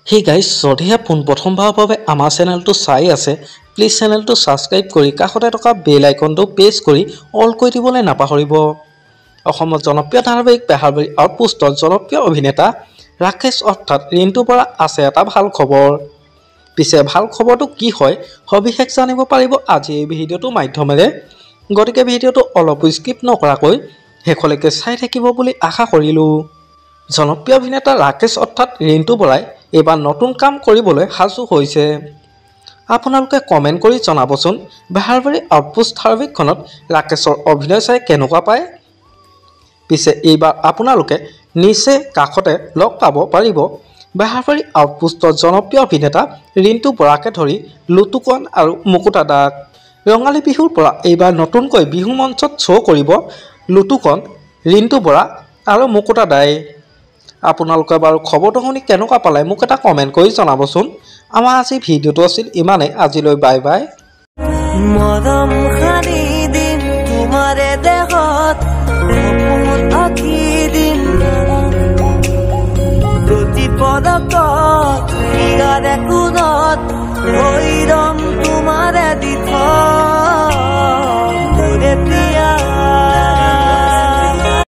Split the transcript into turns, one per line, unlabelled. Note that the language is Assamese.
Hey guys, যদিহে পোনপ্ৰথমবাৰৰ বাবে আমাৰ চেনেলটো চাই আছে, প্লিজ চেনেলটো সাবস্ক্ৰাইব কৰি কাষতে থকা বেল আইকনটো প্ৰেছ কৰি অল কৰি দিবলৈ নাপাহৰিব। অসমৰ জনপ্ৰিয় ধাৰাবাহিক বেহাৰবাৰী আউটপোষ্টৰ জনপ্ৰিয় অভিনেতা ৰাকেশ অৰ্থাৎ ৰিণ্টু বৰা আছে এটা ভাল খবৰ। পিছে ভাল খবৰটো কি হয় সবিশেষ জানিব পাৰিব আজি এই ভিডিঅ'টোৰ মাধ্যমেৰে। গতিকে ভিডিঅ'টো অলপ স্কিপ নকৰাকৈ শেষলৈকে চাই থাকিব বুলি আশা কৰিলোঁ। জনপ্ৰিয় অভিনেতা ৰাকেশ অৰ্থাৎ ৰিণ্টু বৰাই এইবাৰ নতুন কাম কৰিবলৈ সাজু হৈছে। আপোনালোকে কমেণ্ট কৰি জনাবচোন বেহাৰবাৰী আউটপোষ্ট ধাৰাবাহিকখনত ৰাকেশৰ অভিনয় চাই কেনেকুৱা পায়। পিছে এইবাৰ আপোনালোকে নিচেই কাষতে লগ পাব পাৰিব বেহাৰবাৰী আউটপোষ্টৰ জনপ্ৰিয় অভিনেতা ৰিণ্টু বৰাকে ধৰি লুটুকন আৰু মুকুতা দাক। ৰঙালী বিহুৰ পৰা এইবাৰ নতুনকৈ বিহু মঞ্চত শ্ব' কৰিব লুটুকন, ৰিণ্টু বৰা আৰু মুকুতা দাই। আপোনালোকে বাৰু খবৰটো শুনি কেনেকুৱা পালে মোক এটা কমেণ্ট কৰি জনাবচোন। আমাৰ আজি ভিডিঅ'টো আছিল ইমানেই। আজিলৈ বাই বাই।
মৰম খানি দিন তোমাৰে দেহত সপোন আঁকি দিম প্ৰতি পদকত ইয়াৰে কোণত